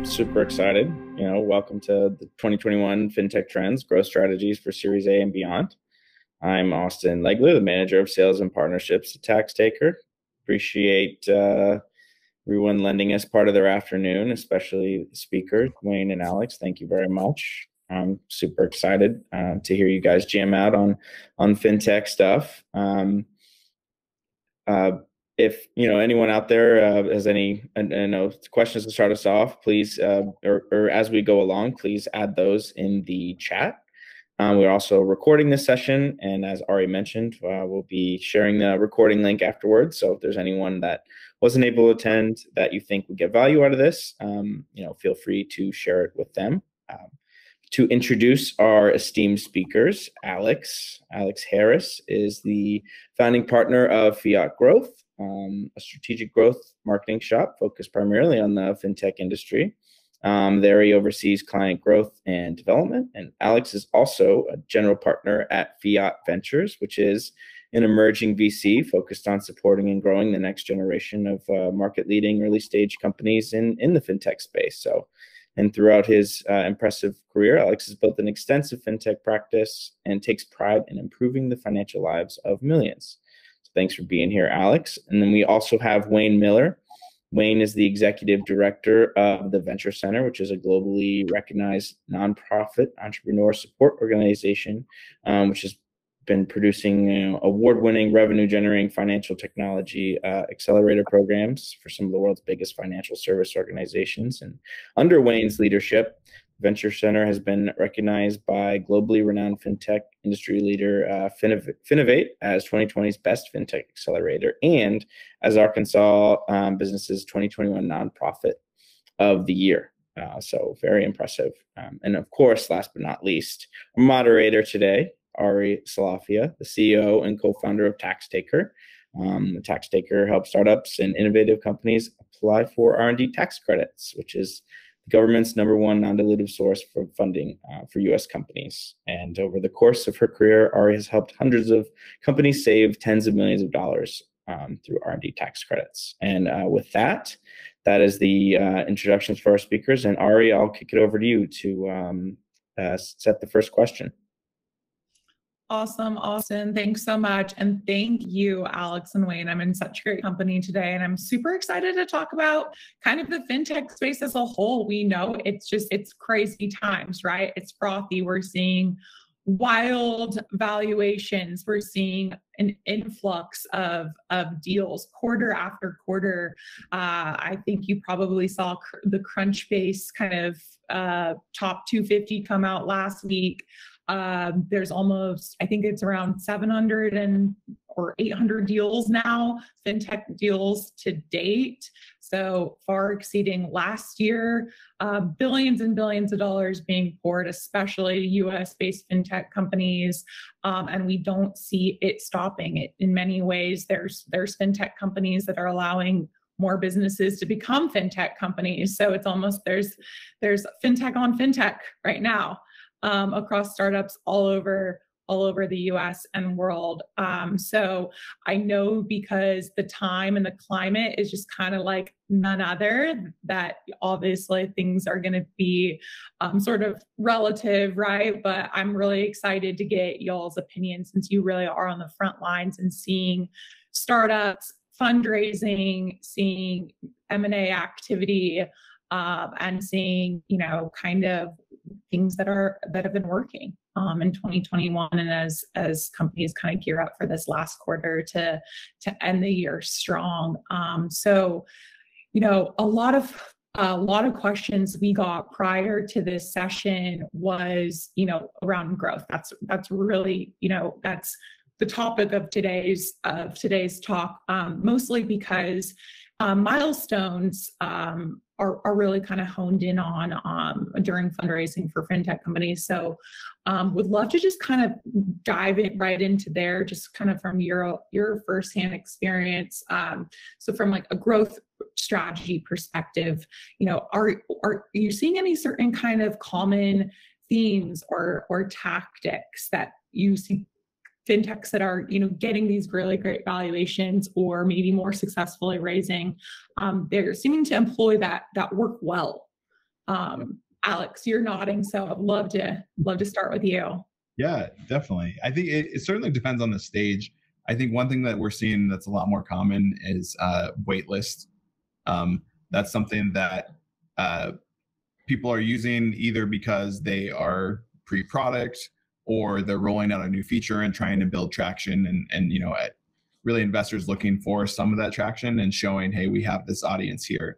Super excited. Welcome to the 2021 FinTech Trends Growth Strategies for Series A and Beyond. I'm Austin Legler, the Manager of Sales and Partnerships at TaxTaker. Appreciate everyone lending us part of their afternoon, especially the speakers, Wayne and Alex. Thank you very much. I'm super excited to hear you guys jam out on FinTech stuff. If anyone out there has any questions to start us off, please, or as we go along, please add those in the chat. We're also recording this session, and as Ari mentioned, we'll be sharing the recording link afterwards. So if there's anyone that wasn't able to attend that you think would get value out of this, feel free to share it with them. To introduce our esteemed speakers, Alex Harris is the founding partner of Fiat Growth, a strategic growth marketing shop focused primarily on the fintech industry. There he oversees client growth and development. And Alex is also a general partner at Fiat Ventures, which is an emerging VC focused on supporting and growing the next generation of market-leading early-stage companies in the fintech space. And throughout his impressive career, Alex has built an extensive fintech practice and takes pride in improving the financial lives of millions. So thanks for being here, Alex. And then we also have Wayne Miller. Wayne is the executive director of the Venture Center, which is a globally recognized nonprofit entrepreneur support organization, which has been producing award-winning revenue-generating financial technology accelerator programs for some of the world's biggest financial service organizations. And under Wayne's leadership, Venture Center has been recognized by globally renowned fintech industry leader Finovate as 2020's best fintech accelerator and as Arkansas Business's 2021 nonprofit of the year. So very impressive. And of course, last but not least, our moderator today, Ari Salafia, the CEO and co-founder of TaxTaker. TaxTaker helps startups and innovative companies apply for R&D tax credits, which is the government's #1 non-dilutive source for funding for U.S. companies. And over the course of her career, Ari has helped hundreds of companies save tens of millions of dollars through R&D tax credits. And with that is the introductions for our speakers. And Ari, I'll kick it over to you to set the first question. Awesome, Austin. Thanks so much. And thank you, Alex and Wayne. I'm in such great company today, and I'm super excited to talk about kind of the fintech space as a whole. We know it's crazy times, right? It's frothy. We're seeing wild valuations. We're seeing an influx of deals quarter after quarter. I think you probably saw the Crunchbase kind of top 250 come out last week. There's almost, I think it's around 700 or 800 deals now, fintech deals to date. So far exceeding last year, billions and billions of dollars being poured, especially US-based fintech companies. And we don't see it stopping. In many ways, there's fintech companies that are allowing more businesses to become fintech companies. So it's almost, there's fintech on fintech right now. Across startups all over the US and world. So I know because the time and the climate is just kind of like none other, that obviously things are going to be sort of relative, right? But I'm really excited to get y'all's opinion since you really are on the front lines and seeing startups, fundraising, seeing M&A activity, and seeing, kind of things that have been working in 2021, and as companies kind of gear up for this last quarter to end the year strong. So, a lot of questions we got prior to this session was, around growth. That's really, that's the topic of today's talk, mostly because milestones are really kind of honed in on during fundraising for fintech companies. So would love to just kind of dive right into there, just kind of from your firsthand experience. So from like a growth strategy perspective, are you seeing any certain kind of common themes or tactics that you see fintechs that are, getting these really great valuations or maybe more successfully raising, they're seeming to employ that work well. Alex, you're nodding, so I'd love to start with you. Yeah, definitely. I think it certainly depends on the stage. I think one thing that we're seeing that's a lot more common is wait list. That's something that people are using either because they are pre-product or they're rolling out a new feature and trying to build traction, and really investors looking for some of that traction and showing, hey, we have this audience here.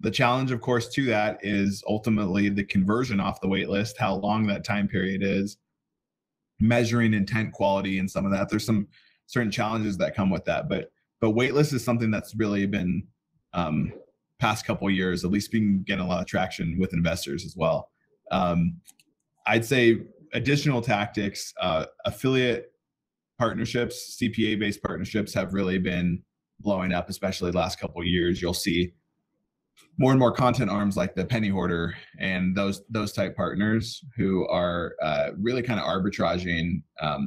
The challenge, of course, to that is ultimately the conversion off the wait list, how long that time period is, measuring intent quality and some of that. There's some certain challenges that come with that, but waitlist is something that's really been past couple of years, at least been getting a lot of traction with investors as well. I'd say additional tactics, affiliate partnerships, CPA-based partnerships have really been blowing up, especially the last couple of years. You'll see more and more content arms like the Penny Hoarder and those type partners who are really kind of arbitraging.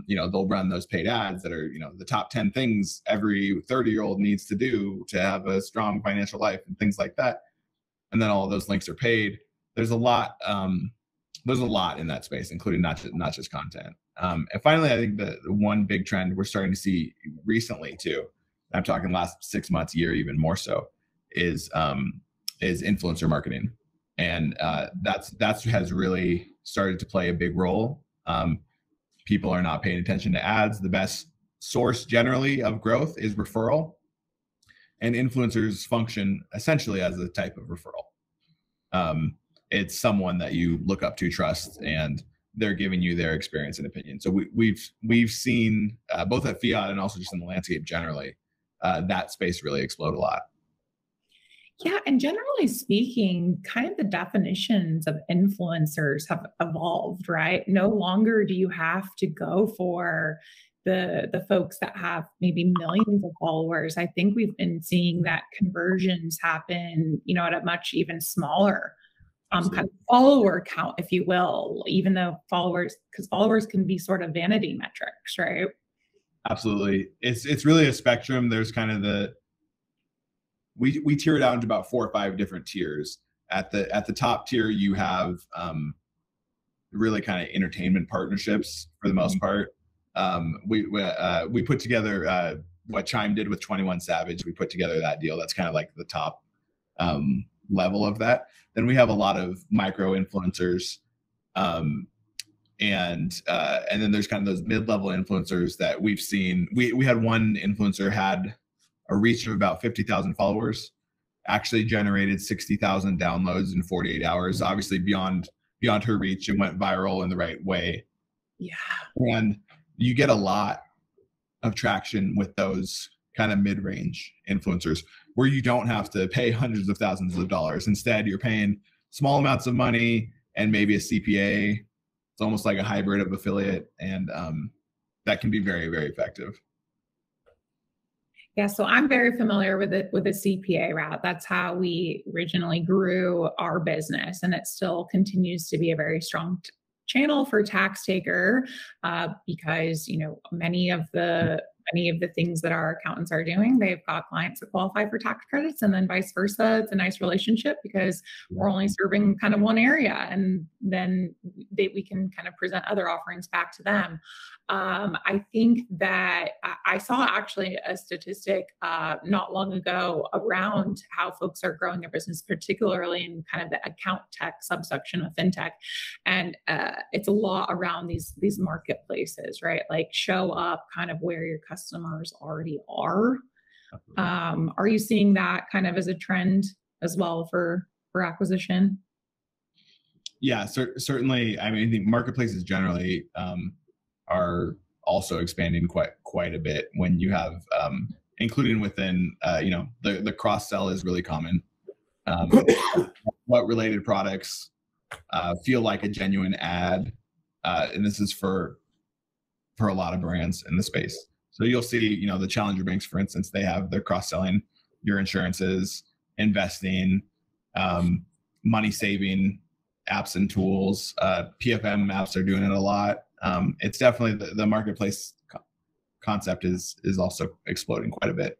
They'll run those paid ads that are, the top 10 things every 30-year-old needs to do to have a strong financial life and things like that. And then all of those links are paid. There's a lot in that space, including not just content. And finally, I think the one big trend we're starting to see recently too, I'm talking last 6 months, year, even more so, is influencer marketing. And that has really started to play a big role. People are not paying attention to ads. The best source generally of growth is referral. And influencers function essentially as a type of referral. It's someone that you look up to, trust, and they're giving you their experience and opinion. So we've seen both at Fiat and also just in the landscape generally, that space really explode a lot. Yeah, and generally speaking, kind of the definitions of influencers have evolved, right? No longer do you have to go for the folks that have maybe millions of followers. I think we've been seeing that conversions happen, at a much even smaller kind of follower count, if you will, even though because followers can be sort of vanity metrics, right? Absolutely. It's really a spectrum. There's kind of we tier it out into about 4 or 5 different tiers. At the top tier, you have really kind of entertainment partnerships for the most part. We put together what Chime did with 21 Savage. We put together that deal. That's kind of like the top level of that. Then we have a lot of micro influencers, and then there's kind of those mid-level influencers that we've seen. We had one influencer had a reach of about 50,000 followers, actually generated 60,000 downloads in 48 hours. Obviously beyond her reach, and went viral in the right way. Yeah. And you get a lot of traction with those kind of mid-range influencers where you don't have to pay hundreds of thousands of dollars. Instead, you're paying small amounts of money and maybe a CPA. It's almost like a hybrid of affiliate, and that can be very, very effective. Yeah, so I'm very familiar with the CPA route. That's how we originally grew our business, and it still continues to be a very strong channel for tax taker because many of the things that our accountants are doing, they've got clients that qualify for tax credits, and then vice versa. It's a nice relationship because we're only serving kind of one area, and then we can kind of present other offerings back to them. I think that I saw actually a statistic not long ago around how folks are growing their business, particularly in kind of the account tech subsection of FinTech. And it's a lot around these marketplaces, right? Like show up kind of where your customers already are. Are you seeing that kind of as a trend as well for acquisition? Yeah, certainly. I mean, I think marketplaces generally are also expanding quite a bit when you have, including within, the cross sell is really common. What related products feel like a genuine ad, and this is for a lot of brands in the space. So you'll see, the challenger banks, for instance, they have their cross selling your insurances, investing, money saving apps and tools. PFM apps are doing it a lot. it's definitely the marketplace concept is also exploding quite a bit.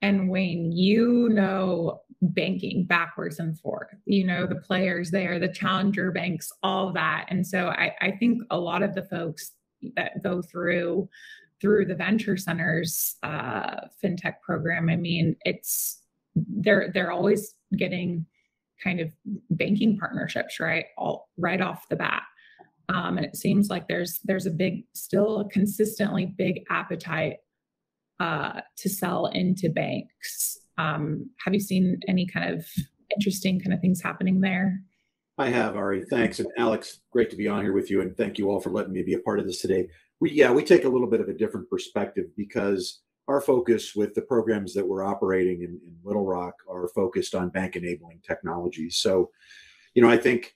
And Wayne, you know banking backwards and forth. You know the players there, the challenger banks, all that. And so I think a lot of the folks that go through the Venture Center's FinTech program, I mean, they're always getting kind of banking partnerships, right? Right off the bat. And it seems like there's still a consistently big appetite to sell into banks. Have you seen any kind of interesting kind of things happening there? I have, Ari. Thanks. And Alex, great to be on here with you. And thank you all for letting me be a part of this today. We take a little bit of a different perspective because our focus with the programs that we're operating in Little Rock are focused on bank enabling technologies. So, I think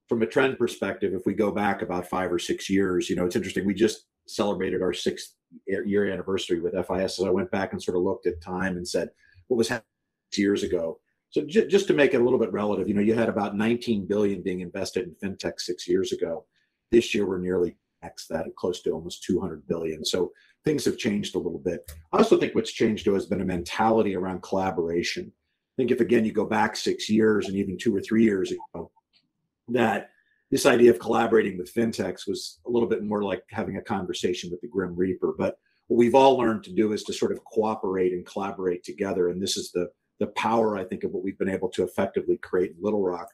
from a trend perspective, if we go back about 5 or 6 years, it's interesting. We just celebrated our 6th year anniversary with FIS. So I went back and sort of looked at time and said, what was happening years ago? So just to make it a little bit relative, you had about 19 billion being invested in fintech 6 years ago. This year, we're nearly X that, close to almost 200 billion. So things have changed a little bit. I also think what's changed though has been a mentality around collaboration. I think if, again, you go back 6 years and even 2 or 3 years ago, that this idea of collaborating with fintechs was a little bit more like having a conversation with the Grim Reaper. But what we've all learned to do is to sort of cooperate and collaborate together. And this is the power, I think, of what we've been able to effectively create in Little Rock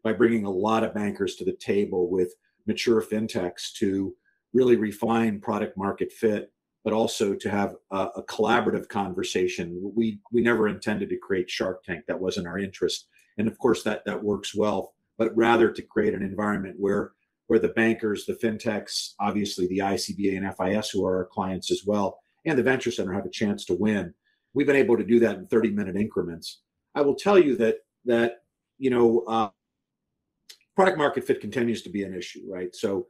by bringing a lot of bankers to the table with mature fintechs to really refine product market fit, but also to have a collaborative conversation. We never intended to create Shark Tank. That wasn't our interest. And of course, that works well, but rather to create an environment where the bankers, the fintechs, obviously the ICBA and FIS, who are our clients as well, and the Venture Center have a chance to win. We've been able to do that in 30-minute increments. I will tell you that product market fit continues to be an issue, right? So,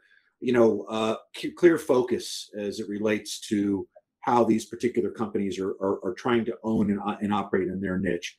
clear focus as it relates to how these particular companies are trying to own and operate in their niche.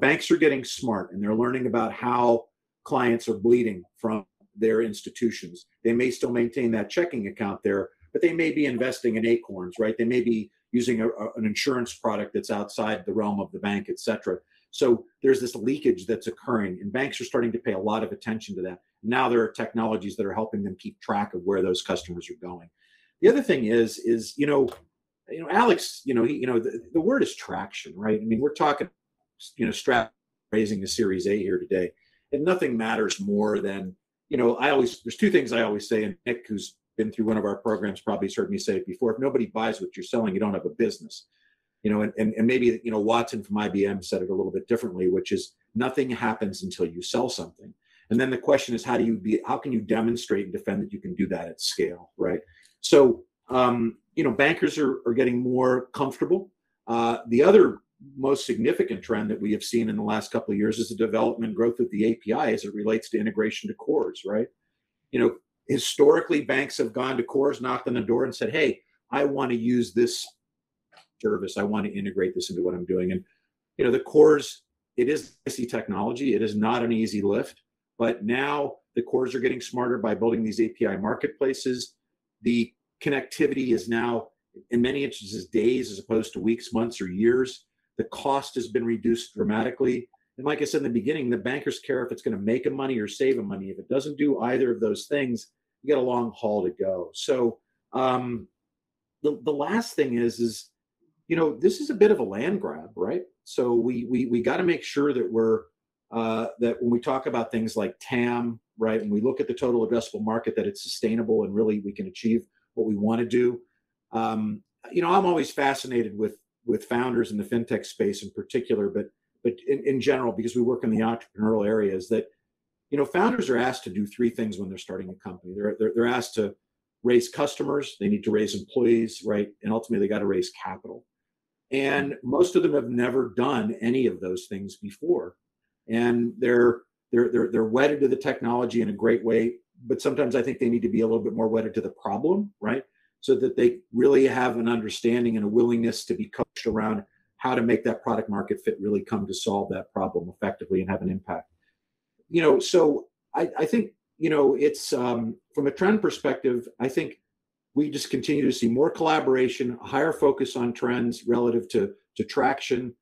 Banks are getting smart and they're learning about how clients are bleeding from their institutions. They may still maintain that checking account there, but they may be investing in acorns, right? They may be using an insurance product that's outside the realm of the bank, et cetera. So there's this leakage that's occurring, and banks are starting to pay a lot of attention to that. Now there are technologies that are helping them keep track of where those customers are going. The other thing is Alex, the word is traction, right? I mean, we're talking, strat raising the Series A here today, and nothing matters more than, there's two things I always say, and Nick, who's been through one of our programs, probably heard me say it before. If nobody buys what you're selling, you don't have a business. And maybe, Watson from IBM said it a little bit differently, which is nothing happens until you sell something. And then the question is, how can you demonstrate and defend that you can do that at scale, right? So, bankers are getting more comfortable. The other most significant trend that we have seen in the last couple of years is the development and growth of the API as it relates to integration to cores, right? Historically, banks have gone to cores, knocked on the door and said, hey, I want to use this service. I want to integrate this into what I'm doing. And, the cores, it is legacy technology. It is not an easy lift, but now the cores are getting smarter by building these API marketplaces. The connectivity is now, in many instances, days as opposed to weeks, months, or years. The cost has been reduced dramatically. And like I said in the beginning, the bankers care if it's going to make them money or save them money. If it doesn't do either of those things, you got a long haul to go. So the last thing is this is a bit of a land grab, right? So we got to make sure that that when we talk about things like TAM, right, and we look at the total addressable market, that it's sustainable and really we can achieve what we want to do. I'm always fascinated with founders in the fintech space in particular, but in general, because we work in the entrepreneurial areas, that founders are asked to do three things when they're starting a company. They're asked to raise customers, they need to raise employees, right, and ultimately they got to raise capital. And most of them have never done any of those things before, and they're wedded to the technology in a great way. But sometimes I think they need to be a little bit more wedded to the problem, right, so that they really have an understanding and a willingness to be coached around how to make that product market fit really come to solve that problem effectively and have an impact. So I think, it's from a trend perspective, I think we just continue to see more collaboration, a higher focus on trends relative to traction.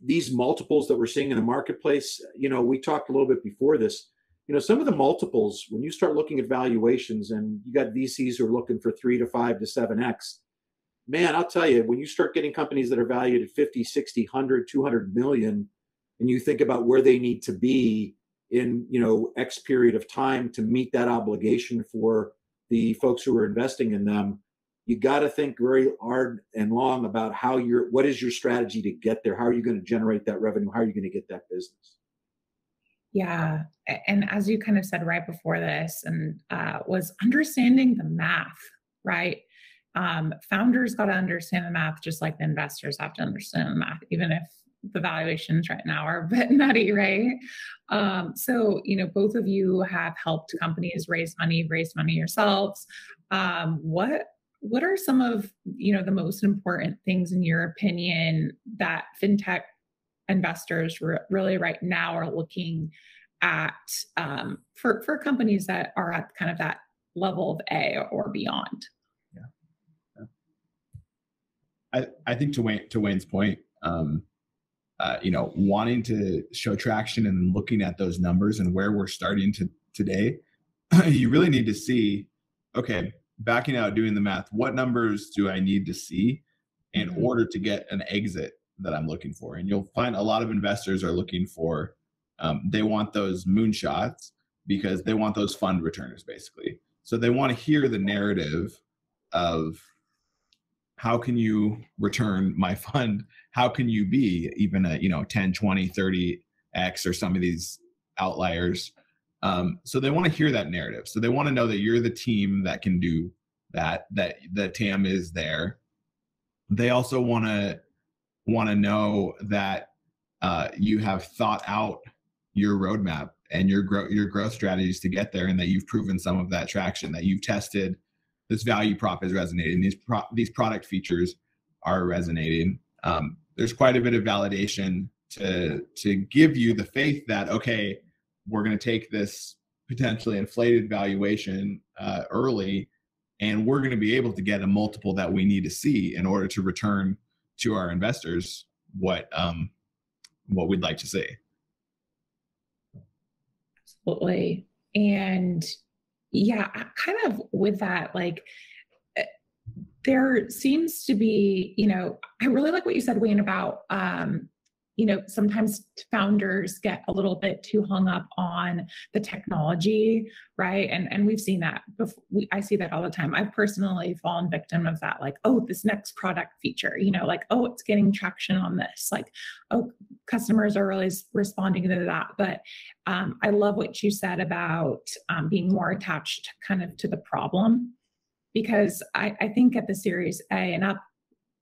These multiples that we're seeing in the marketplace, we talked a little bit before this, some of the multiples, when you start looking at valuations and you got VCs who are looking for 3 to 5 to 7x, man, I'll tell you, when you start getting companies that are valued at 50, 60, 100, 200 million, and you think about where they need to be in, X period of time to meet that obligation for the folks who are investing in them, you got to think very hard and long about what is your strategy to get there? How are you going to generate that revenue? How are you going to get that business? Yeah. And as you kind of said right before this, and was understanding the math, right? Founders got to understand the math just like the investors have to understand the math, even if the valuations right now are a bit nutty, right? So, both of you have helped companies raise money yourselves. What are some of, the most important things in your opinion that FinTech investors really right now are looking at for companies that are at kind of that level of A or beyond? I think to Wayne's point, wanting to show traction and looking at those numbers and where we're starting to today, you really need to see, okay, backing out, doing the math, what numbers do I need to see in order to get an exit that I'm looking for? And you'll find a lot of investors are looking for, they want those moonshots because they want those fund returners, basically. So they want to hear the narrative of, how can you return my fund? How can you be even a 10, 20, 30x or some of these outliers? So they want to hear that narrative. So they want to know that you're the team that can do that the TAM is there. They also want to know that you have thought out your roadmap and your growth strategies to get there, and that you've proven some of that traction, that you've tested this value prop is resonating. These product features are resonating. There's quite a bit of validation to give you the faith that, okay, we're going to take this potentially inflated valuation early, and we're going to be able to get a multiple that we need to see in order to return to our investors what we'd like to see. Absolutely. And yeah, kind of with that, there seems to be, I really like what you said, Wayne, about, sometimes founders get a little bit too hung up on the technology, right? And we've seen that before. I see that all the time. I've personally fallen victim of that, oh, this next product feature, oh, it's getting traction on this, oh, customers are really responding to that. But I love what you said about being more attached kind of to the problem, because I think at the Series A and up,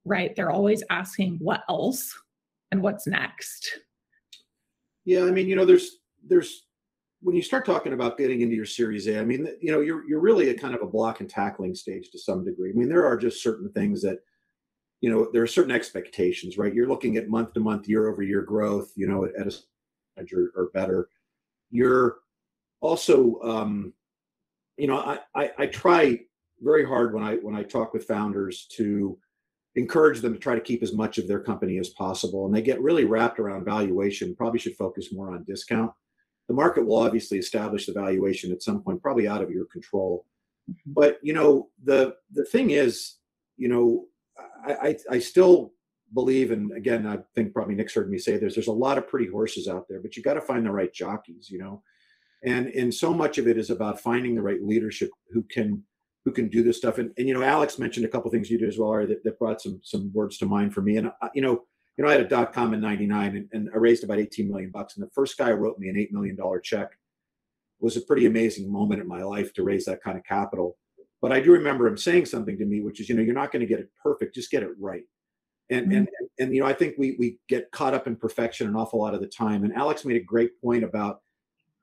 right, they're always asking what else and what's next. Yeah, I mean, there's when you start talking about getting into your Series A, I mean, you're really a kind of a block and tackling stage to some degree. I mean, there are just certain things that, there are certain expectations, right? You're looking at month to month, year over year growth, at a or better. You're also, I try very hard when I talk with founders to encourage them to try to keep as much of their company as possible. And they get really wrapped around valuation, probably should focus more on discount. The market will obviously establish the valuation at some point, probably out of your control. Mm-hmm. But, the thing is, I still believe, and again, I think probably Nick's heard me say there's a lot of pretty horses out there, but you got to find the right jockeys, and so much of it is about finding the right leadership who can do this stuff. And Alex mentioned a couple of things you did as well, that brought some words to mind for me. And I had a .com in '99, and I raised about $18 million. And the first guy wrote me an $8 million check. It was a pretty amazing moment in my life to raise that kind of capital. But I do remember him saying something to me, which is, you're not going to get it perfect, just get it right. And mm-hmm. and I think we get caught up in perfection an awful lot of the time. And Alex made a great point about,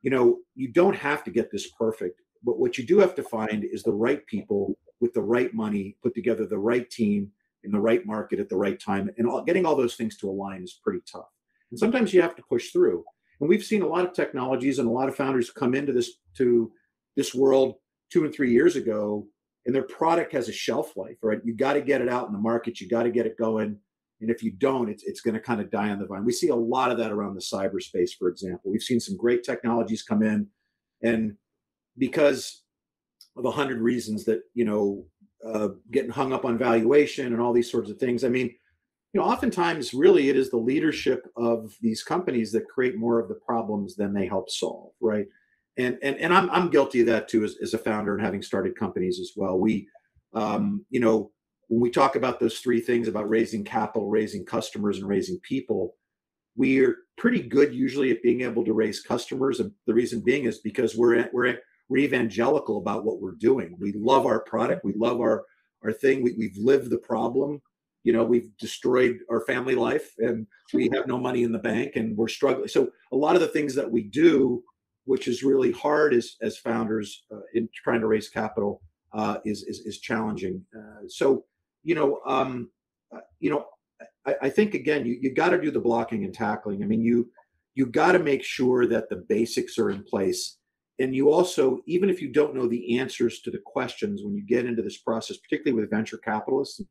you don't have to get this perfect. But what you do have to find is the right people with the right money, put together the right team in the right market at the right time. And getting all those things to align is pretty tough. And sometimes you have to push through. And we've seen a lot of technologies and a lot of founders come into this world 2 and 3 years ago, and their product has a shelf life, right? You got to get it out in the market. You got to get it going. And if you don't, it's going to kind of die on the vine. We see a lot of that around the cyberspace, for example. We've seen some great technologies come in, and because of 100 reasons that, getting hung up on valuation and all these sorts of things. I mean, oftentimes really it is the leadership of these companies that create more of the problems than they help solve, right? And I'm guilty of that too, as a founder and having started companies as well. We, when we talk about those three things about raising capital, raising customers, and raising people, we're pretty good usually at being able to raise customers. And the reason being is because we're evangelical about what we're doing. We love our product. We love our thing. We've lived the problem. We've destroyed our family life, and we have no money in the bank, and we're struggling. So a lot of the things that we do, which is really hard as founders in trying to raise capital, is challenging. I think again, you got to do the blocking and tackling. I mean, you got to make sure that the basics are in place. And you also, even if you don't know the answers to the questions when you get into this process, particularly with venture capitalists,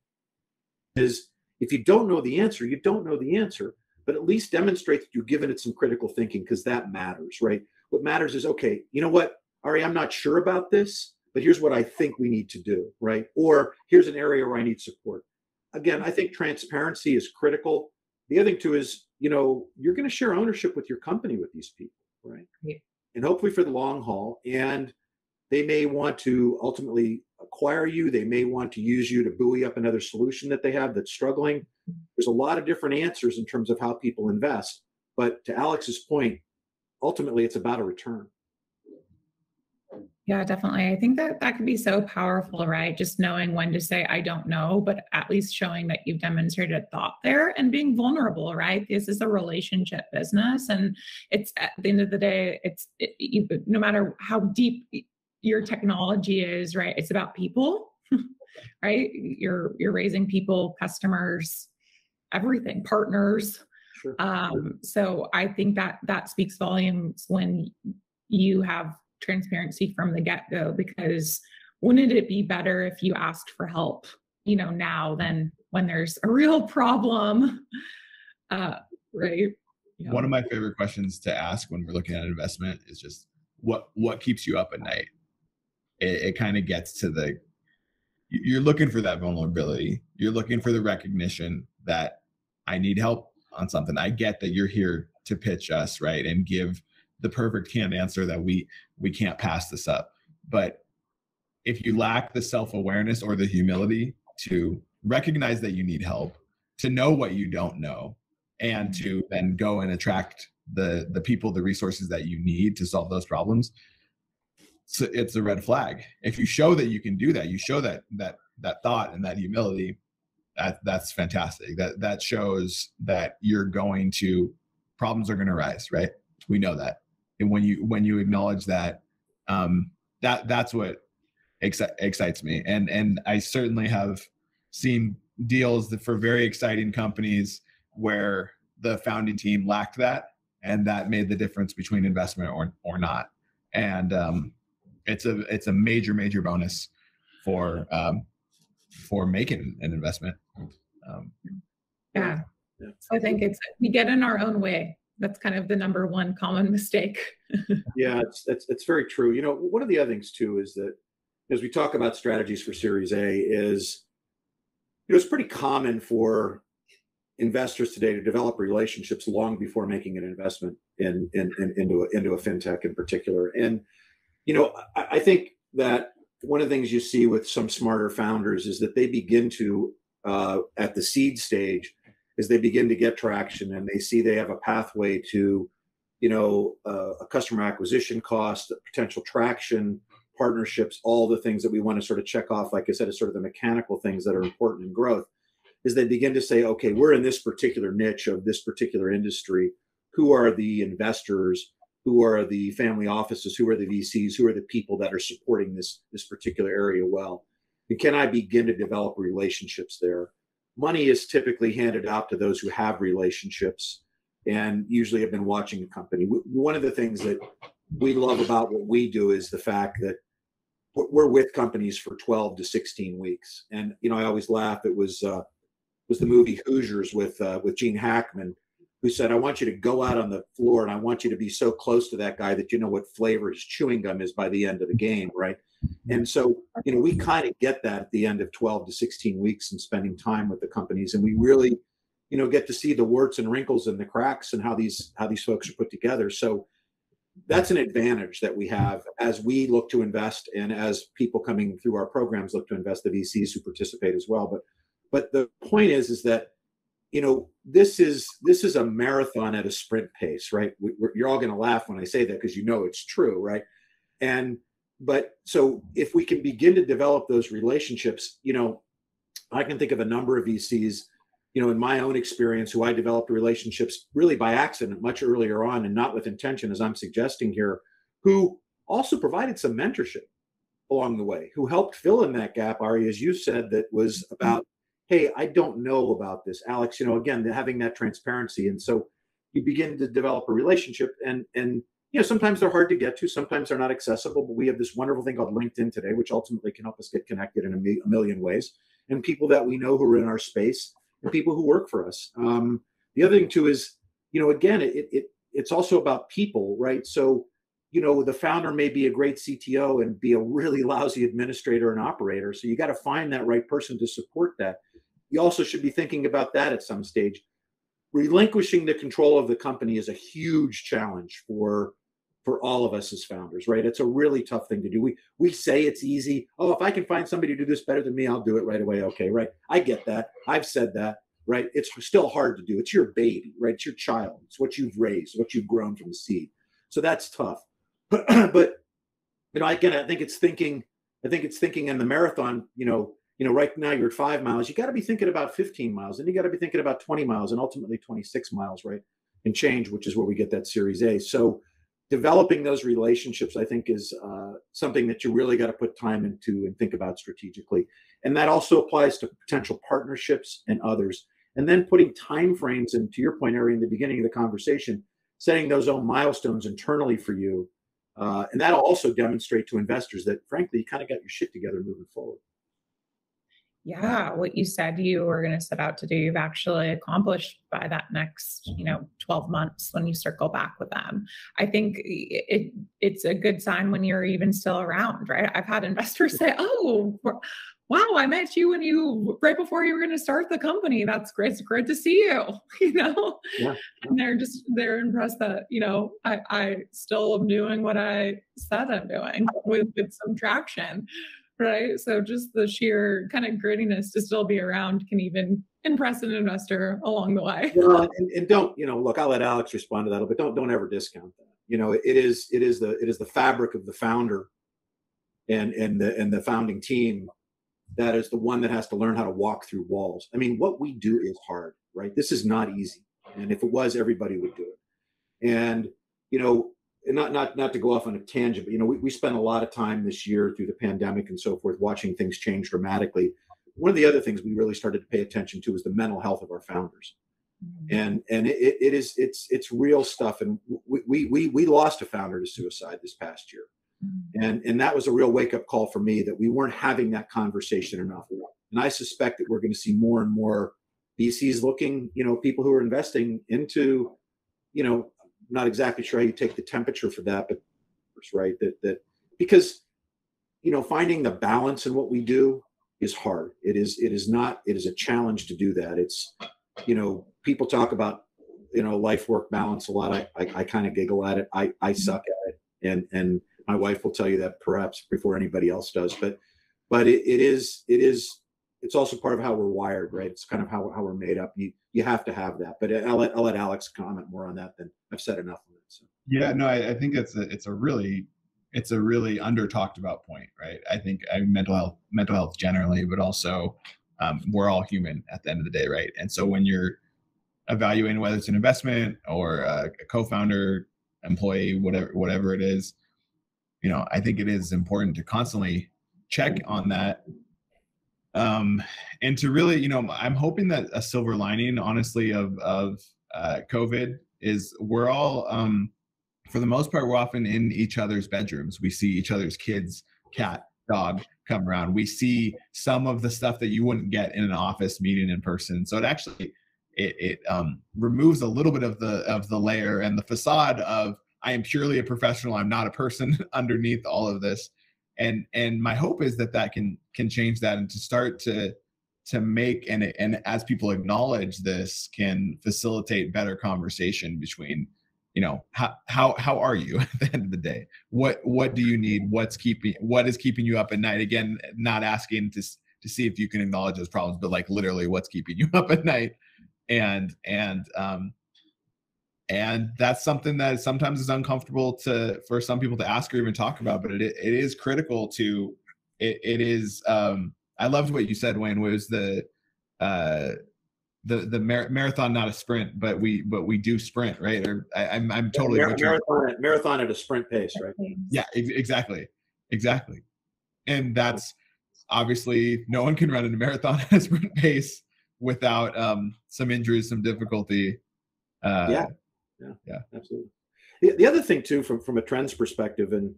is if you don't know the answer, you don't know the answer, but at least demonstrate that you've given it some critical thinking, because that matters, right? What matters is, okay, you know what, Ari, I'm not sure about this, but here's what I think we need to do, right? Or here's an area where I need support. Again, I think transparency is critical. The other thing too is, you're going to share ownership with your company with these people, right? Yeah. And hopefully for the long haul. And they may want to ultimately acquire you. They may want to use you to buoy up another solution that they have that's struggling. There's a lot of different answers in terms of how people invest. But to Alex's point, ultimately it's about a return. Yeah, definitely. I think that could be so powerful, right? Just knowing when to say, I don't know, but at least showing that you've demonstrated thought there and being vulnerable, right? This is a relationship business. And it's at the end of the day, no matter how deep your technology is, right? It's about people, right? You're raising people, customers, everything, partners. Sure. So I think that speaks volumes when you have transparency from the get-go, because wouldn't it be better if you asked for help, now than when there's a real problem, right? One of my favorite questions to ask when we're looking at investment is just what keeps you up at night? It kind of gets to you're looking for that vulnerability. You're looking for the recognition that I need help on something. I get that you're here to pitch us, right? And give the perfect canned answer that we can't pass this up. But if you lack the self-awareness or the humility to recognize that you need help, to know what you don't know, and to then go and attract the people, the resources that you need to solve those problems, so it's a red flag. If you show that you can do that, you show that thought and that humility, that's fantastic. That shows that problems are going to rise, right? We know that. And when you acknowledge that, that's what excites me. And I certainly have seen deals for very exciting companies where the founding team lacked that, and that made the difference between investment or not. And it's a major bonus for making an investment. Yeah. So I think we get in our own way. That's kind of the number one common mistake. Yeah, it's very true. One of the other things too is that as we talk about strategies for Series A is, it's pretty common for investors today to develop relationships long before making an investment into a fintech in particular. And I think that one of the things you see with some smarter founders is that they begin to at the seed stage, as they begin to get traction and they see they have a pathway to, a customer acquisition cost, potential traction, partnerships, all the things that we want to sort of check off, like I said, is sort of the mechanical things that are important in growth, is they begin to say, okay, we're in this particular niche of this particular industry. Who are the investors? Who are the family offices? Who are the VCs? Who are the people that are supporting this particular area well? And can I begin to develop relationships there? Money is typically handed out to those who have relationships. and usually have been watching a company. One of the things that we love about what we do is the fact that we're with companies for 12 to 16 weeks. And, I always laugh. It was the movie Hoosiers with Gene Hackman, who said, I want you to go out on the floor and I want you to be so close to that guy that you know what flavor his chewing gum is by the end of the game, right? And so, we kind of get that at the end of 12 to 16 weeks and spending time with the companies. And we really, get to see the warts and wrinkles and the cracks and how these folks are put together. So that's an advantage that we have as we look to invest, and as people coming through our programs look to invest, the VCs who participate as well. But the point is that, this is a marathon at a sprint pace, right? You're all going to laugh when I say that because it's true, right? But so if we can begin to develop those relationships, I can think of a number of VCs, in my own experience, who I developed relationships really by accident much earlier on and not with intention, as I'm suggesting here, who also provided some mentorship along the way, who helped fill in that gap, Ari, as you said, that was about, hey, I don't know about this, Alex, again, having that transparency. And so you begin to develop a relationship, and sometimes they're hard to get to, sometimes they're not accessible, but we have this wonderful thing called LinkedIn today, which ultimately can help us get connected in a million ways, and people that we know who are in our space and people who work for us. The other thing too is, again, it's also about people, right? So, the founder may be a great CTO and be a really lousy administrator and operator. So you got to find that right person to support that. You also should be thinking about that at some stage. Relinquishing the control of the company is a huge challenge for all of us as founders, right? It's a really tough thing to do. We say it's easy. Oh, if I can find somebody to do this better than me, I'll do it right away. Okay, right. I get that. I've said that, right? It's still hard to do. It's your baby, right? It's your child. It's what you've raised, what you've grown from the seed. So that's tough. But again, I think it's thinking in the marathon, right now you're at 5 miles. You got to be thinking about 15 miles, and you got to be thinking about 20 miles, and ultimately 26 miles, right? And change, which is where we get that Series A. So developing those relationships, I think, is something that you really got to put time into and think about strategically. And that also applies to potential partnerships and others. And then putting time frames, and to your point, Ari, in the beginning of the conversation, setting those own milestones internally for you. And that'll also demonstrate to investors that, frankly, you kind of got your shit together moving forward. Yeah, what you said you were going to set out to do, you've actually accomplished by that next, 12 months when you circle back with them. I think it's a good sign when you're even still around, right? I've had investors say, oh, wow, I met you right before you were going to start the company. That's great. It's great to see you, Yeah. And they're impressed that, I still am doing what I said I'm doing with some traction. Right. So just the sheer kind of grittiness to still be around can even impress an investor along the way. Well, and don't, look, I'll let Alex respond to that, but don't ever discount that. It is the fabric of the founder and the founding team that is the one that has to learn how to walk through walls. I mean, what we do is hard, right? This is not easy. And if it was, everybody would do it. And, and not to go off on a tangent, but we spent a lot of time this year through the pandemic and so forth watching things change dramatically. One of the other things we really started to pay attention to is the mental health of our founders, and it's real stuff. And we lost a founder to suicide this past year, and that was a real wake up call for me that we weren't having that conversation enough. And I suspect that we're going to see more and more VCs looking, people who are investing into, not exactly sure how you take the temperature for that, but right that because finding the balance in what we do is hard. It is a challenge to do that. It's people talk about life work balance a lot. I kind of giggle at it. I suck at it, and my wife will tell you that perhaps before anybody else does. But it's also part of how we're wired, right? It's kind of how we're made up. You have to have that. But I'll let Alex comment more on that than I've said enough on it. So. Yeah, no, I think it's a really under talked about point, right? I think mental health generally, but also we're all human at the end of the day, right? And so when you're evaluating whether it's an investment or a co-founder, employee, whatever it is, I think it is important to constantly check on that. And to really, I'm hoping that a silver lining, honestly, of COVID is we're all, for the most part, we're often in each other's bedrooms. We see each other's kids, cat, dog come around. We see some of the stuff that you wouldn't get in an office meeting in person. So it actually, it removes a little bit of the layer and the facade of, I am purely a professional, I'm not a person underneath all of this. And my hope is that can change that, and to start to make, and as people acknowledge this, can facilitate better conversation between, how are you at the end of the day? What do you need? What is keeping you up at night? Again, not asking to see if you can acknowledge those problems, but like literally what's keeping you up at night. And that's something that sometimes is uncomfortable for some people to ask or even talk about, but it is critical to it is. I loved what you said, Wayne, was the marathon, not a sprint, but we do sprint, right? Or I'm totally marathon at a sprint pace, right? Yeah, exactly. And that's obviously no one can run in a marathon at a sprint pace without some injuries, some difficulty. Yeah, absolutely. The other thing too, from a trends perspective, and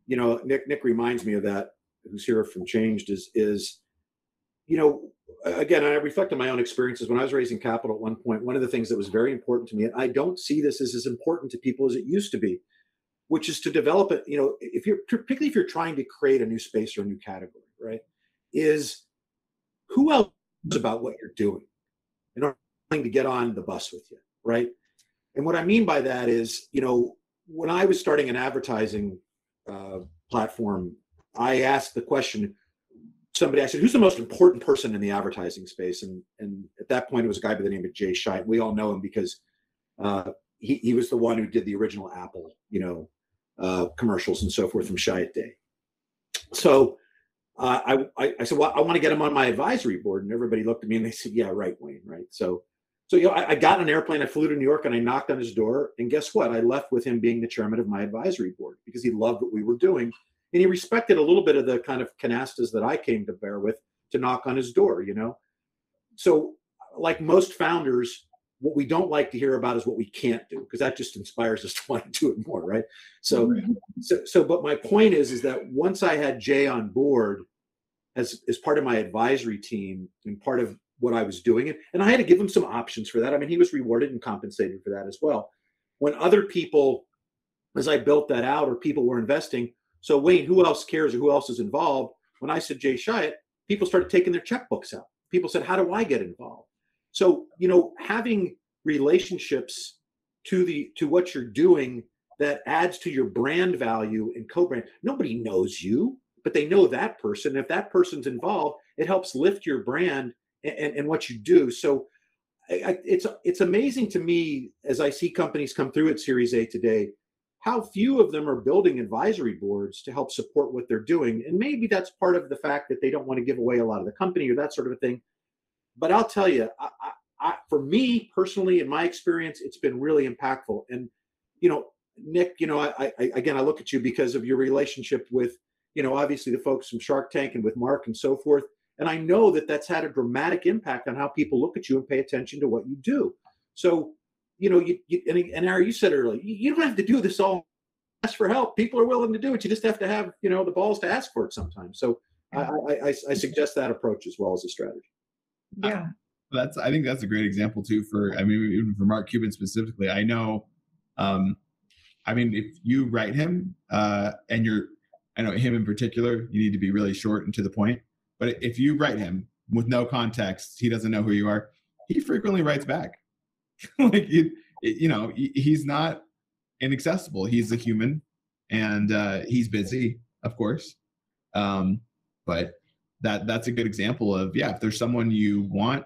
Nick reminds me of that, who's here from Changed, is again, I reflect on my own experiences when I was raising capital at one point. One of the things that was very important to me, and I don't see this as important to people as it used to be, which is to develop it. Particularly if you're trying to create a new space or a new category, right? Is who else knows about what you're doing and are willing to get on the bus with you, right? And what I mean by that is, when I was starting an advertising platform, I asked the question. Somebody asked, who's the most important person in the advertising space? And at that point, it was a guy by the name of Jay Scheidt. We all know him because he was the one who did the original Apple, commercials and so forth from Scheidt Day. So I said, well, I want to get him on my advisory board. And everybody looked at me and they said, yeah, right, Wayne, right? So I got on an airplane, I flew to New York, and I knocked on his door. And guess what? I left with him being the chairman of my advisory board because he loved what we were doing. And he respected a little bit of the kind of canastas that I came to bear with to knock on his door, So like most founders, what we don't like to hear about is what we can't do, because that just inspires us to want to do it more, right? So but my point is that once I had Jay on board as part of my advisory team and part of what I was doing, and I had to give him some options for that. I mean, he was rewarded and compensated for that as well. When other people, as I built that out, or people were investing, so Wayne, who else cares or who else is involved? When I said Jay Scheidt, people started taking their checkbooks out. People said, how do I get involved? So, having relationships to what you're doing that adds to your brand value and co-brand. Nobody knows you, but they know that person. If that person's involved, it helps lift your brand and what you do. So it's amazing to me as I see companies come through at Series A today, how few of them are building advisory boards to help support what they're doing. And maybe that's part of the fact that they don't want to give away a lot of the company or that sort of a thing. But I'll tell you, for me personally, in my experience, it's been really impactful. And, Nick, I look at you because of your relationship with, obviously the folks from Shark Tank and with Mark and so forth. And I know that that's had a dramatic impact on how people look at you and pay attention to what you do. So, and Ari, you said earlier, you don't have to do this all. Ask for help. People are willing to do it. You just have to have, the balls to ask for it sometimes. So I suggest that approach as well as a strategy. Yeah. I think that's a great example too even for Mark Cuban specifically. I know, if you write him and I know him in particular, you need to be really short and to the point. But if you write him with no context, he doesn't know who you are. He frequently writes back. Like he's not inaccessible. He's a human, and he's busy, of course. But that's a good example of if there's someone you want,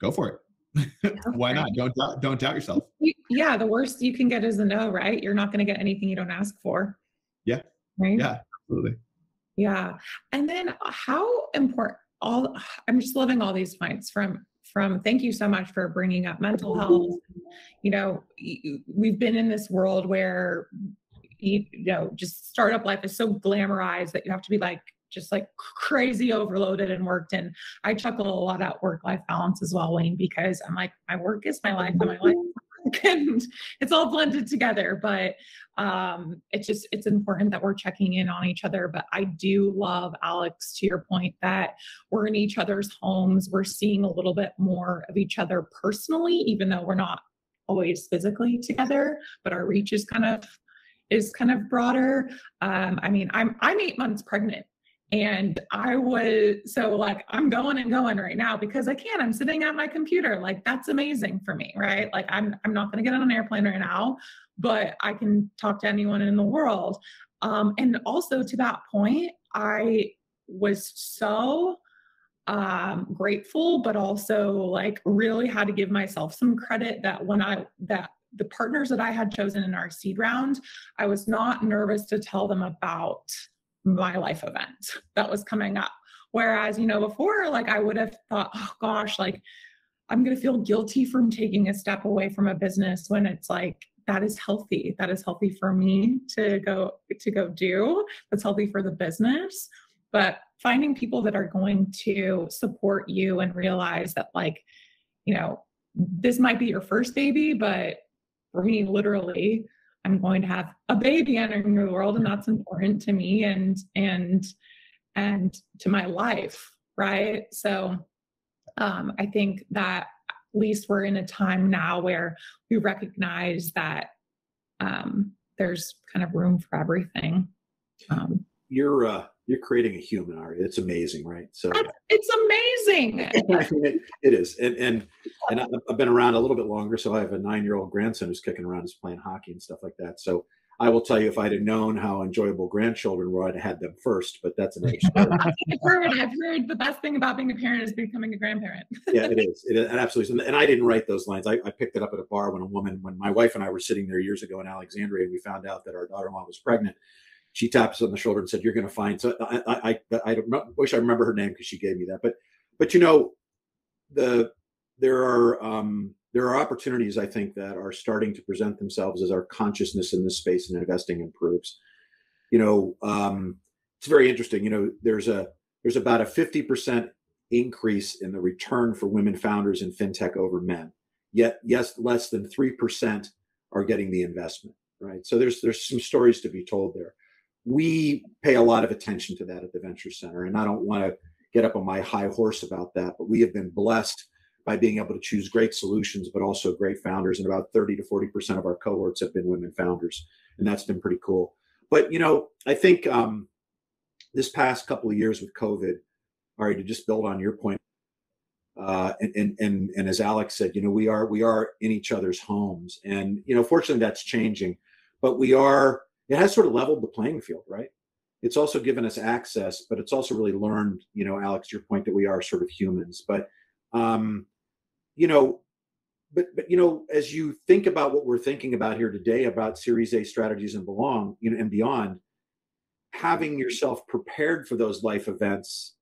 go for it. Why not? Don't doubt yourself. Yeah, the worst you can get is a no, right? You're not going to get anything you don't ask for. Yeah. Right. Yeah. Absolutely. Yeah. And then how important I'm just loving all these points from thank you so much for bringing up mental health. We've been in this world where, just startup life is so glamorized that you have to be just crazy overloaded and worked. And I chuckle a lot at work-life balance as well, Wayne, because I'm like, my work is my life and my life is work. and it's all blended together. But it's important that we're checking in on each other. But I do love, Alex, to your point, that we're in each other's homes. We're seeing a little bit more of each other personally, even though we're not always physically together, but our reach is kind of broader. I mean, I'm 8 months pregnant, and I'm going and going right now because I can. I'm sitting at my computer. Like, that's amazing for me, right? Like, I'm not going to get on an airplane right now, but I can talk to anyone in the world. And also, to that point, I was so grateful, but also like really had to give myself some credit that that the partners that I had chosen in our seed round, I was not nervous to tell them about my life event that was coming up. Whereas, before, like, I would have thought, oh gosh, like, I'm going to feel guilty from taking a step away from a business, when it's like, that is healthy. That is healthy for me to go do. That's healthy for the business. But finding people that are going to support you and realize that, like, this might be your first baby, but for me, literally, I'm going to have a baby entering the world, and that's important to me and to my life, right? So I think that at least we're in a time now where we recognize that there's kind of room for everything. You're creating a human, Ari. It's amazing, right? So it's amazing. I mean, it is, and I've been around a little bit longer, so I have a 9-year-old grandson who's kicking around, who's playing hockey and stuff like that. So I will tell you, if I'd have known how enjoyable grandchildren were, I'd have had them first. But that's another story. I've heard the best thing about being a parent is becoming a grandparent. Yeah, it is. It absolutely. And I didn't write those lines. I picked it up at a bar when my wife and I were sitting there years ago in Alexandria, and we found out that our daughter-in-law was pregnant. She tapped us on the shoulder and said, "You're going to find." So I wish I remember her name, because she gave me that. But there are opportunities, I think, that are starting to present themselves as our consciousness in this space and investing improves. It's very interesting. There's about a 50% increase in the return for women founders in fintech over men. Yet, yes, less than 3% are getting the investment. Right. So there's some stories to be told there. We pay a lot of attention to that at the Venture Center, and I don't want to get up on my high horse about that, but we have been blessed by being able to choose great solutions, but also great founders. And about 30 to 40% of our cohorts have been women founders, and that's been pretty cool. But I think this past couple of years with COVID, Ari, to just build on your point, and as Alex said, we are in each other's homes, and fortunately that's changing, but it has sort of leveled the playing field, right? It's also given us access, but it's also really learned, Alex, your point that we are sort of humans. But as you think about what we're thinking about here today about Series A strategies and and beyond, having yourself prepared for those life events,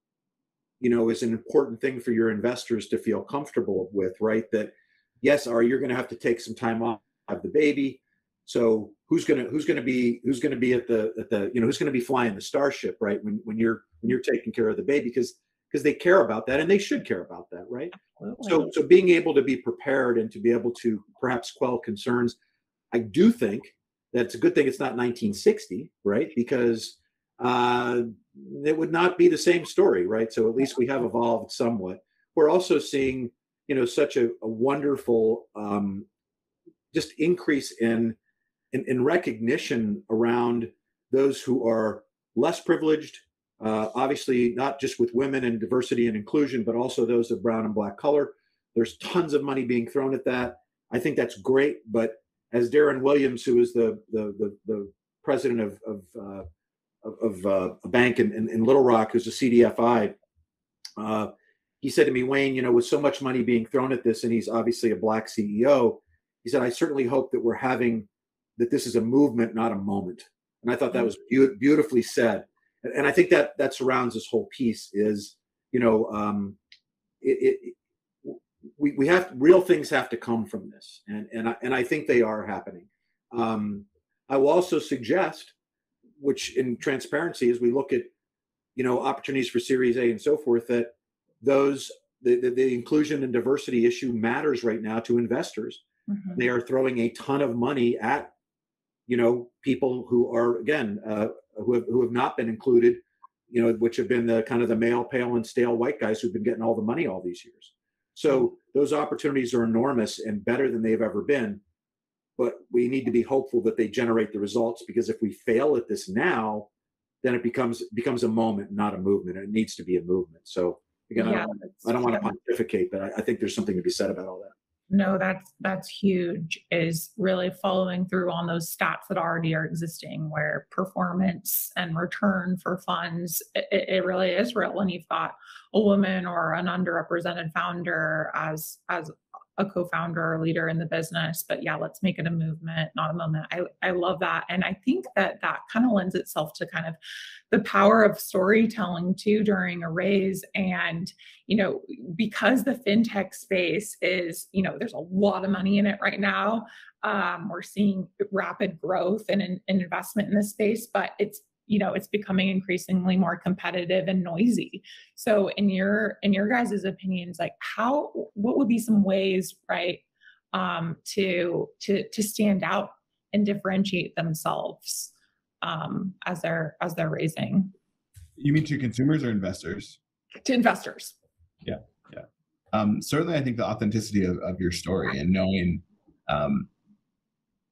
is an important thing for your investors to feel comfortable with, right? That yes, you're going to have to take some time off, have the baby. So who's going to be who's going to be flying the starship, right? When you're taking care of the baby, because they care about that, and they should care about that, right? So being able to be prepared and to be able to perhaps quell concerns, I do think that it's a good thing it's not 1960, right? Because it would not be the same story, right? So at least we have evolved somewhat. We're also seeing, such a wonderful just increase in recognition around those who are less privileged, obviously not just with women and diversity and inclusion, but also those of brown and black color. There's tons of money being thrown at that. I think that's great. But as Darren Williams, who is the president of a bank in Little Rock, who's a CDFI, he said to me, "Wayne, with so much money being thrown at this," and he's obviously a black CEO, he said, "I certainly hope that this is a movement, not a moment." And I thought that was beautifully said. And I think that surrounds this whole piece is, we have real things have to come from this. And I think they are happening. I will also suggest, which in transparency, as we look at, opportunities for Series A and so forth, that the inclusion and diversity issue matters right now to investors. Mhm. They are throwing a ton of money at, people who are, again, who have not been included, which have been the kind of the male, pale, and stale white guys who've been getting all the money all these years. So those opportunities are enormous and better than they've ever been. But we need to be hopeful that they generate the results, because if we fail at this now, then it becomes a moment, not a movement. It needs to be a movement. So again, Yeah, I don't want to pontificate, but I think there's something to be said about all that. no, that's huge, is really following through on those stats that already are existing, where performance and return for funds, it really is real when you've got a woman or an underrepresented founder as a co-founder or leader in the business. But yeah, let's make it a movement, not a moment. I love that. And I think that kind of lends itself to kind of the power of storytelling too during a raise. And, because the fintech space is, there's a lot of money in it right now. We're seeing rapid growth and investment in this space, but it's becoming increasingly more competitive and noisy. So in your guys' opinions, like what would be some ways, right, to stand out and differentiate themselves as they're raising? You mean to consumers or investors? To investors. Yeah. Certainly, I think the authenticity of your story and knowing,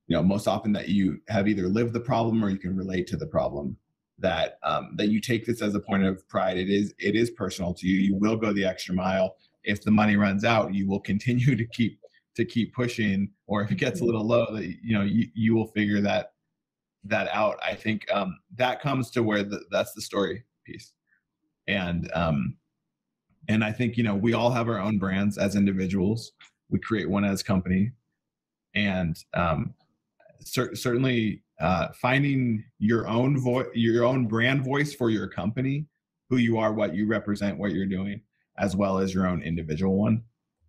most often that you have either lived the problem or you can relate to the problem, that you take this as a point of pride. It is personal to you. You will go the extra mile. If the money runs out, you will continue to keep pushing, or if it gets a little low, that you will figure that out. I think that comes to where that's the story piece. And I think, we all have our own brands as individuals. We create one as company. And certainly finding your own your own brand voice for your company, who you are, what you represent, what you're doing, as well as your own individual one,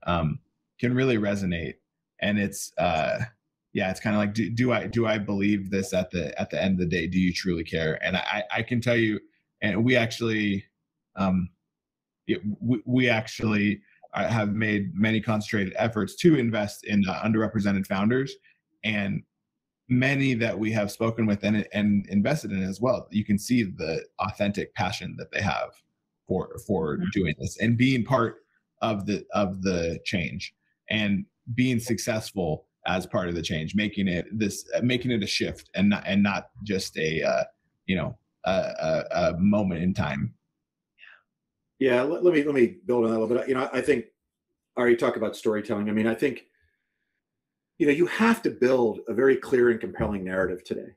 can really resonate. And it's it's kind of like, do I believe this at the end of the day? Do you truly care? And I can tell you, and we actually have made many concentrated efforts to invest in underrepresented founders, and many that we have spoken with and invested in as well. You can see the authentic passion that they have for doing this and being part of the change and being successful as part of the change, making it a shift and not just a moment in time. Yeah, let me build on that a little bit. I think I already talked about storytelling. I mean, I think you have to build a very clear and compelling narrative today,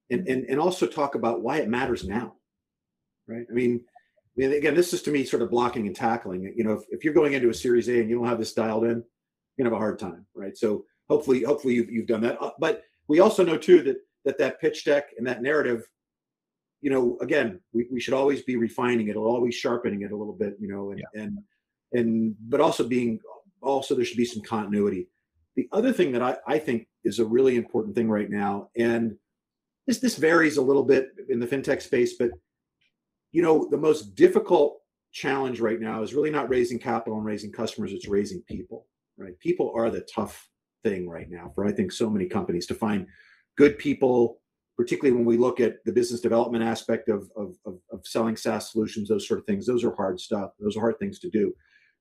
and also talk about why it matters now, right? I mean, again, this is to me sort of blocking and tackling. If you're going into a Series A and you don't have this dialed in, you're gonna have a hard time, right? So hopefully you've done that. But we also know too that pitch deck and that narrative, again, we should always be refining it, always sharpening it a little bit, but also there should be some continuity. The other thing that I think is a really important thing right now, and this varies a little bit in the fintech space, but the most difficult challenge right now is really not raising capital and raising customers, it's raising people, right? People are the tough thing right now for, I think, so many companies to find good people, particularly when we look at the business development aspect of selling SaaS solutions, those sort of things. Those are hard stuff. Those are hard things to do.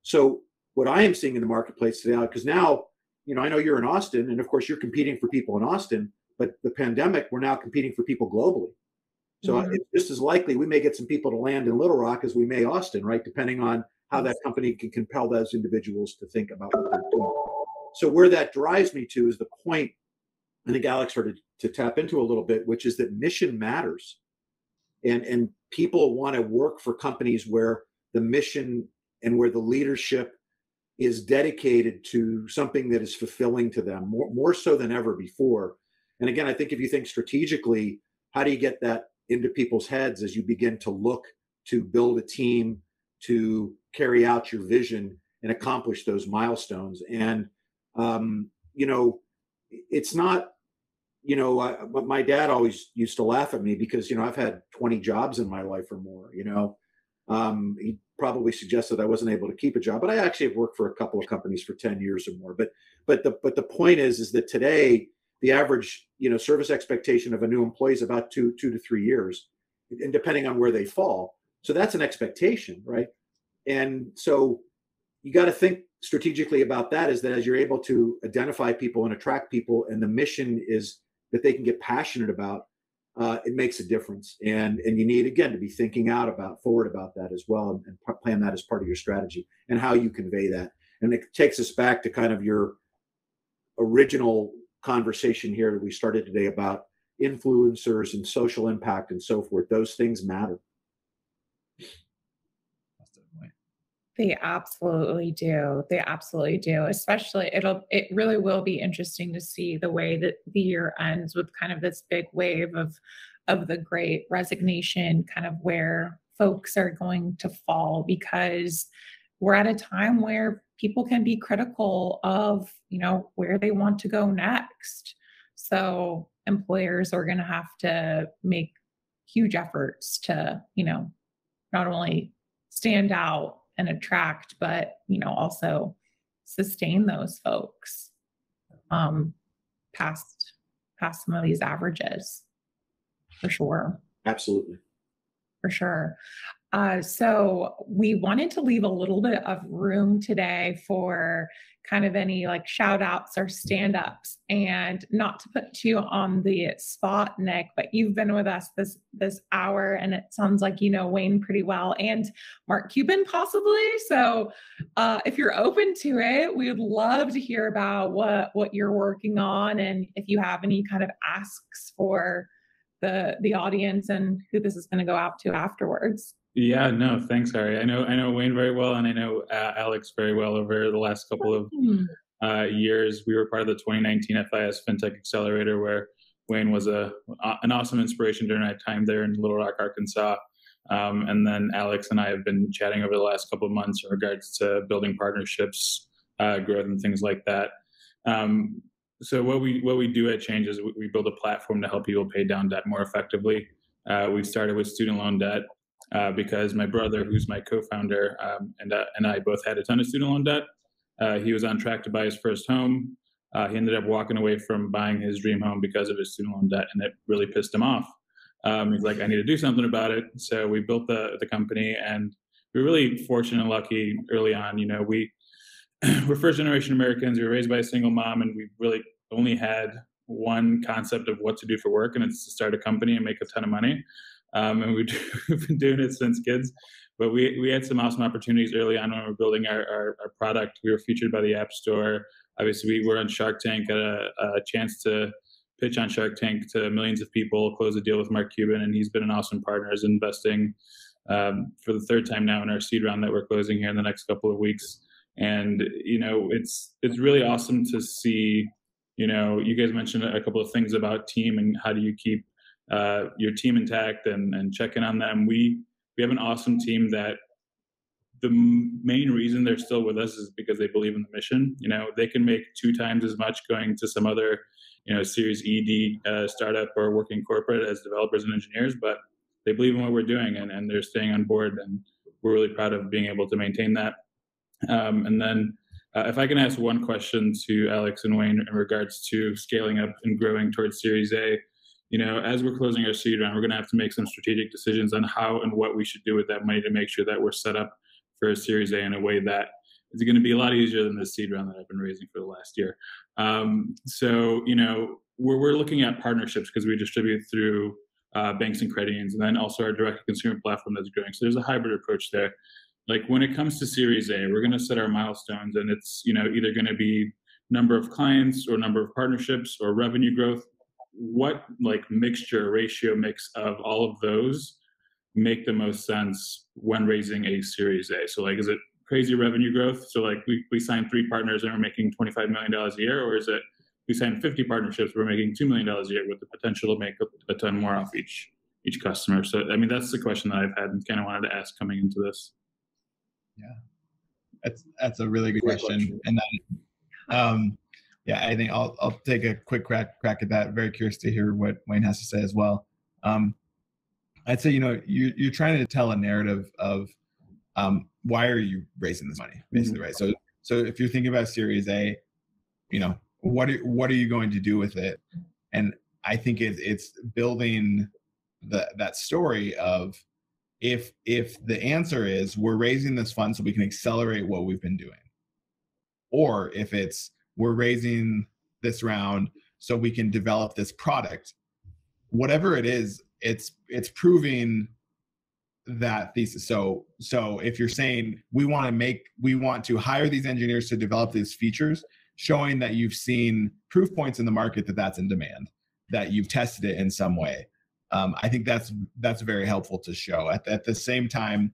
So what I am seeing in the marketplace today, because now, I know you're in Austin, and of course you're competing for people in Austin, but the pandemic, we're now competing for people globally. So it's just as likely we may get some people to land in Little Rock as we may Austin, right? Depending on how that company can compel those individuals to think about what they're doing. So where that drives me to is the point I think Alex started to tap into a little bit, which is that mission matters. And people want to work for companies where the mission and where the leadership is dedicated to something that is fulfilling to them, more so than ever before. And again, I think if you think strategically, how do you get that into people's heads as you begin to look to build a team to carry out your vision and accomplish those milestones? And, it's not, my dad always used to laugh at me because, I've had 20 jobs in my life or more, He probably suggested I wasn't able to keep a job, but I actually have worked for a couple of companies for 10 years or more. But the point is that today the average service expectation of a new employee is about 2 to 3 years, and depending on where they fall. So that's an expectation, right? And so you got to think strategically about that, is that as you're able to identify people and attract people, and the mission is that they can get passionate about, it makes a difference. And you need, again, to be thinking forward about that as well, and plan that as part of your strategy and how you convey that. And it takes us back to kind of your original conversation here that we started today about influencers and social impact and so forth. Those things matter. They absolutely do. They absolutely do. Especially, it really will be interesting to see the way that the year ends with kind of this big wave of the great resignation, kind of where folks are going to fall, because we're at a time where people can be critical of, where they want to go next. So employers are going to have to make huge efforts to, not only stand out and attract, but also sustain those folks past some of these averages, for sure. Absolutely. For sure. So we wanted to leave a little bit of room today for kind of any like shout outs or stand ups, and not to put you on the spot, Nick, but you've been with us this hour, and it sounds like Wayne pretty well, and Mark Cuban possibly. So if you're open to it, we would love to hear about what you're working on, and if you have any kind of asks for the audience and who this is going to go out to afterwards. Yeah, no, thanks, Harry. I know Wayne very well, and I know Alex very well over the last couple of years. We were part of the 2019 FIS FinTech Accelerator, where Wayne was an awesome inspiration during that time there in Little Rock, Arkansas. And then Alex and I have been chatting over the last couple of months in regards to building partnerships, growth, and things like that. So what we do at Change is we build a platform to help people pay down debt more effectively. We started with student loan debt because my brother, who's my co-founder, and I both had a ton of student loan debt. He was on track to buy his first home. He ended up walking away from buying his dream home because of his student loan debt, and it really pissed him off. He's like, I need to do something about it. So we built the company, and we were really fortunate and lucky early on. We're first generation Americans. We were raised by a single mom, and we really only had one concept of what to do for work, and it's to start a company and make a ton of money. And we've been doing it since kids. But we had some awesome opportunities early on when we were building our product. We were featured by the App Store. Obviously, we were on Shark Tank, got a chance to pitch on Shark Tank to millions of people, close a deal with Mark Cuban, and he's been an awesome partner. Is investing for the third time now in our seed round that we're closing here in the next couple of weeks. And it's really awesome to see. You guys mentioned a couple of things about team and how do you keep your team intact and check in on them. We have an awesome team that the main reason they're still with us is because they believe in the mission. They can make 2 times as much going to some other, Series ED startup or working corporate as developers and engineers, but they believe in what we're doing and they're staying on board, and we're really proud of being able to maintain that. And then if I can ask one question to Alex and Wayne in regards to scaling up and growing towards Series A, as we're closing our seed round, we're going to have to make some strategic decisions on how and what we should do with that money to make sure that we're set up for a Series A in a way that is going to be a lot easier than the seed round that I've been raising for the last year. So, we're looking at partnerships because we distribute through banks and credit unions, and then also our direct-to-consumer platform that's growing. So there's a hybrid approach there. Like when it comes to Series A, we're going to set our milestones, and it's either going to be number of clients or number of partnerships or revenue growth. What mixture, ratio mix of all of those make the most sense when raising a Series A? So is it crazy revenue growth? So we signed 3 partners and we're making $25 million a year, or is it we signed 50 partnerships, we're making $2 million a year with the potential to make a ton more off each customer? So that's the question that I've had and kind of wanted to ask coming into this. Yeah, that's a really good question. And then, I think I'll take a quick crack at that. Very curious to hear what Wayne has to say as well. I'd say, you're trying to tell a narrative of why are you raising this money, basically, right? So if you're thinking about Series A, what are you going to do with it? And I think it's building that story of, if the answer is we're raising this fund so we can accelerate what we've been doing, or if it's we're raising this round so we can develop this product, whatever it is, it's proving that thesis. So if you're saying we want to hire these engineers to develop these features, showing that you've seen proof points in the market that that's in demand, that you've tested it in some way, I think that's very helpful to show. At the same time,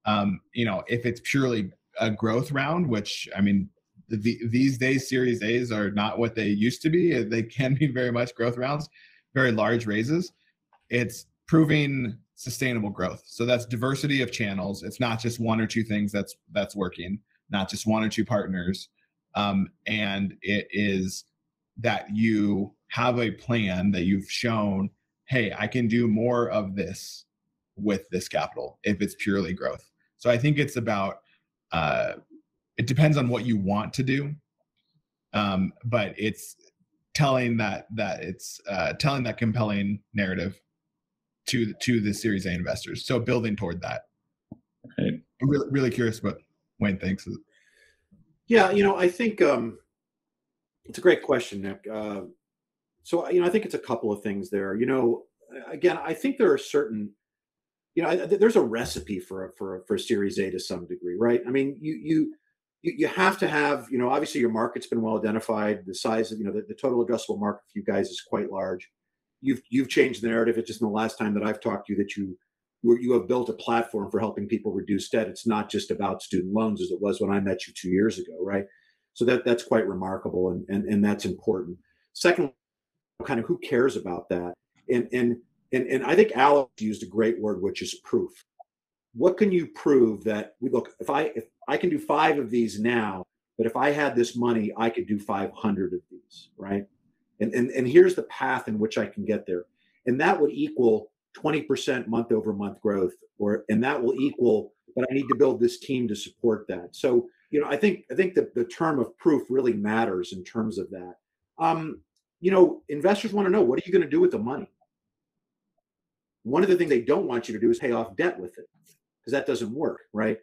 if it's purely a growth round, which, I mean, these days Series A's are not what they used to be. They can be very much growth rounds, very large raises. It's proving sustainable growth. So that's diversity of channels. It's not just one or two things that's working, not just one or two partners. And it is that you have a plan that you've shown, hey, I can do more of this with this capital if it's purely growth. So I think it's about, it depends on what you want to do. But it's telling that compelling narrative to the Series A investors. So building toward that. Right. I'm really curious what Wayne thinks. Yeah, I think it's a great question, Nick. So I think it's a couple of things there. Again, I think there are certain, there's a recipe for a Series A to some degree, right? I mean, you have to have, obviously your market's been well identified. The size of, the total addressable market for you guys is quite large. You've changed the narrative. It's just in the last time that I've talked to you that you have built a platform for helping people reduce debt. It's not just about student loans as it was when I met you 2 years ago, right? So that's quite remarkable, and that's important. Second, kind of who cares about that? And I think Alex used a great word, which is proof. What can you prove that if I can do 5 of these now, but if I had this money, I could do 500 of these, right? And here's the path in which I can get there. And that would equal 20% month over month growth, and that will equal, but I need to build this team to support that. So, I think that the term of proof really matters in terms of that. Investors want to know, what are you going to do with the money? One of the things they don't want you to do is pay off debt with it, because that doesn't work, right?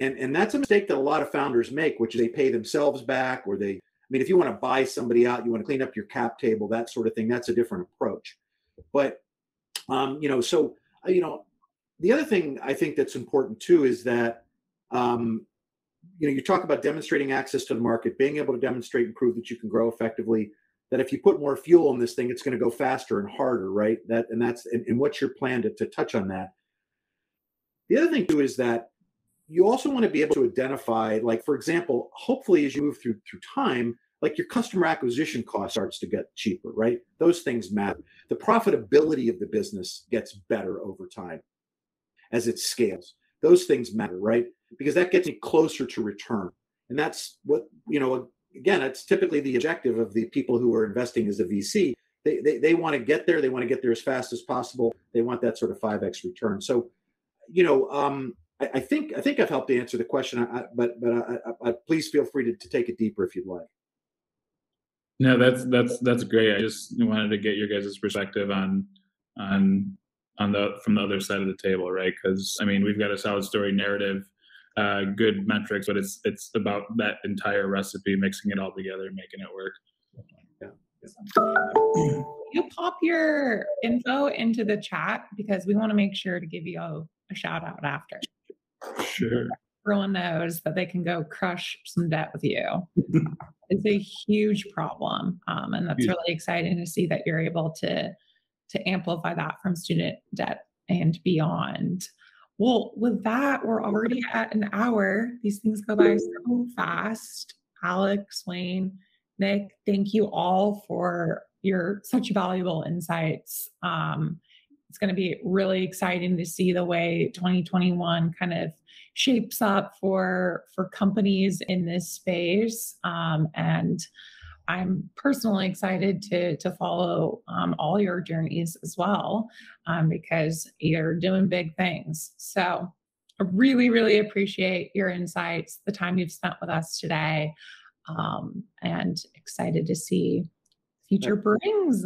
And that's a mistake that a lot of founders make, which is they pay themselves back, or if you want to buy somebody out, you want to clean up your cap table, that sort of thing, that's a different approach. But, the other thing I think that's important too is that, you talk about demonstrating access to the market, being able to demonstrate and prove that you can grow effectively, that if you put more fuel in this thing, it's going to go faster and harder, right? And what's your plan to touch on that? The other thing too is that you also want to be able to identify, like, for example, hopefully as you move through time, like your customer acquisition cost starts to get cheaper, right? Those things matter. The profitability of the business gets better over time as it scales. Those things matter, right? Because that gets me closer to return. And that's what, again, it's typically the objective of the people who are investing as a VC. They want to get there. They want to get there as fast as possible. They want that sort of 5x return. So, I think I've helped to answer the question, but please feel free to take it deeper if you'd like. No, that's great. I just wanted to get your guys' perspective on from the other side of the table, right? Because we've got a solid story narrative, good metrics, but it's about that entire recipe, mixing it all together, and making it work. Yeah. You pop your info into the chat, because we want to make sure to give you a shout out after. Sure. Everyone knows that they can go crush some debt with you. It's a huge problem. And that's really exciting to see that you're able to amplify that from student debt and beyond. Well, with that, we're already at an hour. These things go by so fast. Alex, Wayne, Nick, thank you all for your such valuable insights. It's going to be really exciting to see the way 2021 kind of shapes up for companies in this space. And I'm personally excited to follow all your journeys as well, because you're doing big things. So I really, really appreciate your insights, the time you've spent with us today, and excited to see future brings.